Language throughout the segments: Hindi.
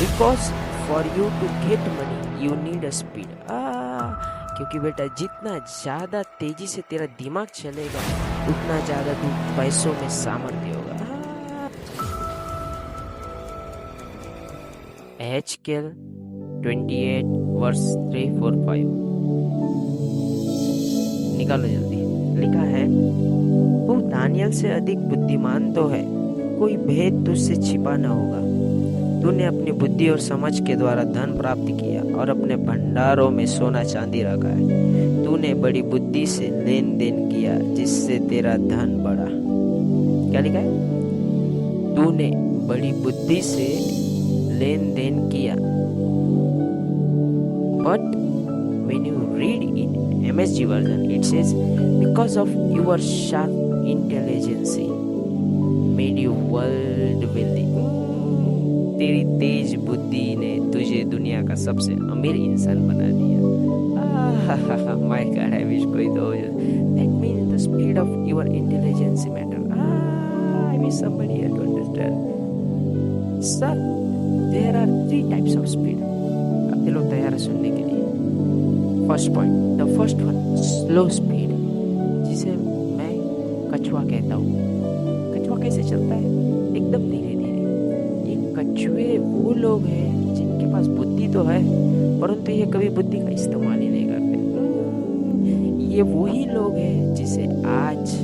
Because for you to get money you need a speed. क्योंकि बेटा जितना ज़्यादा तेजी से तेरा दिमाग चलेगा उतना ज़्यादा तू पैसों में सामर्थ्य होगा। एचकेल 28 वर्स 3-4-5 निकालो जल्दी। लिखा है, तू दानियल से अधिक बुद्धिमान तो है, कोई भेद तुझसे छिपा न होगा। तूने अपनी बुद्धि और समझ के द्वारा धन प्राप्त किया और अपने भंडारों में सोना चांदी रखा है। तूने बड़ी बुद्धि से लेन देन किया जिससे तेरा धन बढ़ा। क्या लिखा है? तूने बड़ी बुद्धि से लेन देन किया। But when you read in MSG version it says because of your sharp intelligence made you world wealthy। तेरी तेज बुद्धि ने तुझे दुनिया का सबसे अमीर इंसान बना दिया। माय गॉड, आई विश कोई तो that means the speed of your intelligence matter। I wish somebody here to understand। Sir, there are 3 types of speed। अब लोग तैयार है सुनने के लिए। First point, the first one slow speed, जिसे मैं कछुआ कहता हूँ। कछुआ कैसे चलता है? एकदम धीरे धीरे। ये कछुए वो लोग हैं जिनके पास बुद्धि तो है परंतु ये कभी बुद्धि का इस्तेमाल ही नहीं करते। ये वही लोग हैं जिसे आज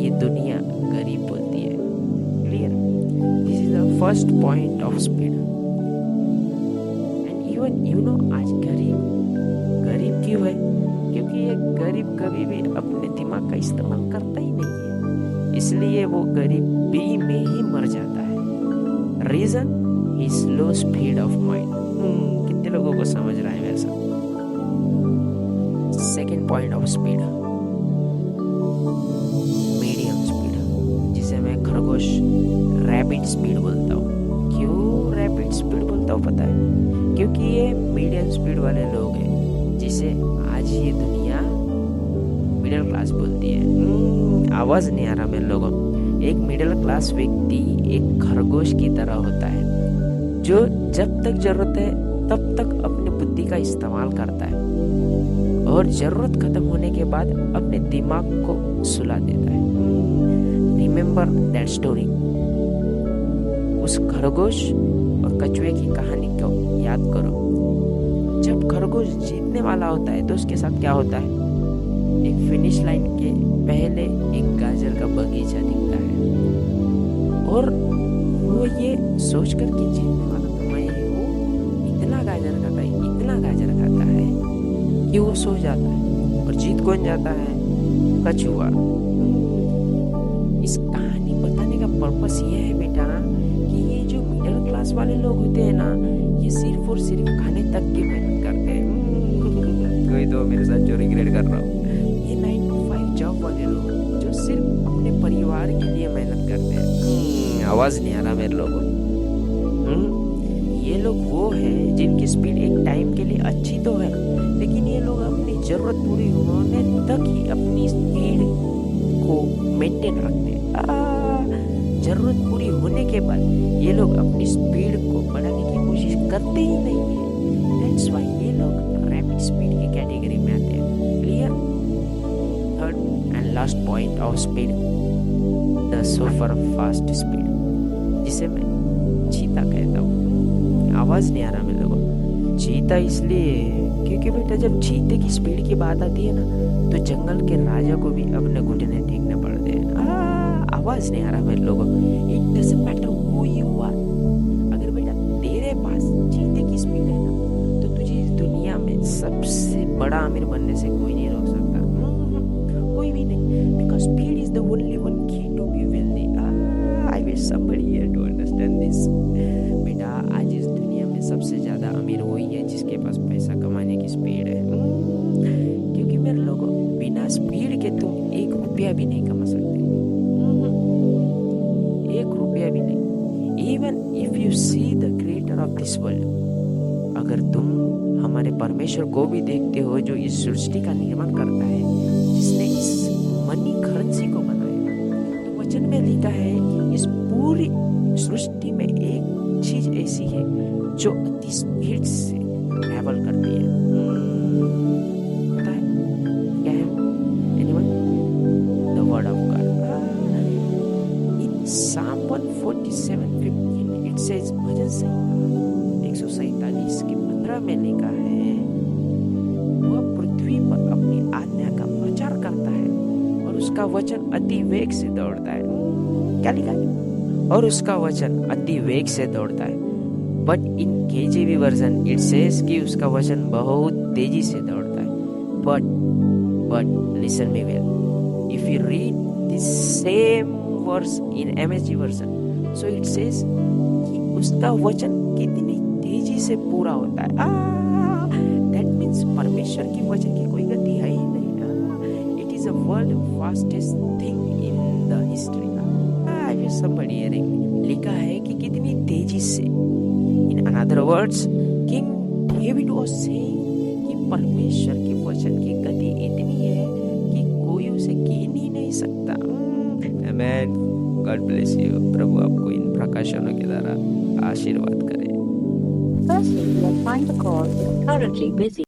ये दुनिया गरीब बोलती है। Clear? This is the first point of speed. And even you know आज गरीब क्यों है? क्योंकि ये गरीब कभी भी अपने दिमाग का इस्तेमाल करता ही नहीं है, इसलिए वो गरीबी में ही मर जाता है। रीजन ही स्लो स्पीड ऑफ माइंड। कितने लोगों को समझ रहा है मेरे साथ? Second point of speed, medium speed, जिसे मैं खरगोश रैपिड स्पीड बोलता हूँ। क्यों रैपिड स्पीड बोलता हूँ पता है? क्योंकि ये मीडियम स्पीड वाले लोग हैं जिसे आज ये दुनिया मिडिल क्लास बोलती है। आवाज नहीं आ रहा मेरे लोगों। एक मिडिल क्लास व्यक्ति एक खरगोश की तरह होता है जो जब तक जरूरत है तब तक अपनी बुद्धि का इस्तेमाल करता है और जरूरत खत्म होने के बाद अपने दिमाग को सुला देता है। Remember that story. उस खरगोश और कछुए की कहानी को याद करो। जब खरगोश जीतने वाला होता है तो उसके साथ क्या होता है? एक फिनिश लाइन के पहले एक गाजर का बगीचा दिखता है और वो ये सोच कर कि जीतने वाला तो मैं ही हूँ, इतना गाजर खाता है कि वो सो जाता है। और जीत कौन जाता है? कछुआ। इस कहानी बताने का पर्पस ये है बेटा कि ये जो मिडिल क्लास वाले लोग होते हैं ना, ये सिर्फ और सिर्फ खाने तक की मेहनत करते हैं। कोई तो मेरे साथ जो रिग्रेट कर रहा हूँ, ये 9 to 5 जॉब वाले लोग जो सिर्फ अपने परिवार के लिए मेहनत करते हैं। आवाज नहीं आ रहा मेरे लोगों। ये लोग वो हैं जिनकी स्पीड एक टाइम के लिए अच्छी तो है लेकिन ये लोग अपनी जरूरत पूरी होने तक ही अपनी स्पीड को मेंटेन रखते हैं। जरूरत पूरी होने के बाद ये लोग अपनी स्पीड को बढ़ाने की कोशिश करते ही नहीं है। दैट्स व्हाई ये लोग रैपिड स्पीड की कैटेगरी में आते हैं। Clear? Third and last point of speed, the super fast speed, जिसे मैं चीता कहता हूँ। आवाज नहीं आ रहा मेरे लोगों। चीता इसलिए क्योंकि बेटा जब चीते की स्पीड की बात आती है ना तो जंगल के राजा को भी अपने घुटने टेकने पड़ते हैं। आवाज नहीं आ रहा मेरे लोगों। It doesn't matter who you are. अगर बेटा तेरे पास चीते की स्पीड है ना तो तुझे इस दुनिया में सबसे बड़ा अमीर बनने से कोई नहीं रोक सकता। कोई भी नहीं। Because speed is the only one key to be wealthy. I wish somebody here to understand this. बेटा आज इस दुनिया में सबसे ज्यादा अमीर वही है जिसके पास पैसा कमाने की स्पीड है। क्योंकि मेरे लोगों बिना स्पीड के तुम 1 रुपया भी नहीं कमा सकते। 1 रुपया भी नहीं। Even if you see the creator of this world, अगर तुम हमारे परमेश्वर को भी देखते हो जो इस सृष्टि का निर्माण करता है, जिसने इस मनी करेंसी को बनाया, तो वचन में लिखा है कि इस पूरी सृष्टि में एक चीज ऐसी है जो अति स्पीड से ट्रैवल करती है? पता है क्या है? Anyone? The word of God. In Psalm 147:15 it says, भजन संहिता 147 के 15 में लिखा है, वह पृथ्वी पर अपनी आज्ञा का प्रचार करता है और उसका वचन अति वेग से दौड़ता है। क्या लिखा है? और उसका वचन अति वेग से दौड़ता है। But in KJV version it says कि उसका वचन बहुत तेजी से दौड़ता है। But listen me well, if you read this same verse in MSG version, so it says कि उसका वचन कितनी तेजी से पूरा होता है। दैट मीन्स परमेश्वर की वचन की कोई गति है ही नहीं। It is a world fastest thing in the history. somebody hearing, लिखा है कि कितनी तेजी से। In another words, King David was saying कि परमेश्वर के वचन की गति इतनी है कि कोई उसे गिन ही नहीं सकता। Amen. God bless you. प्रभु आपको इन प्रकाशनों के द्वारा आशीर्वाद करे। Firstly, you will find the call is currently busy.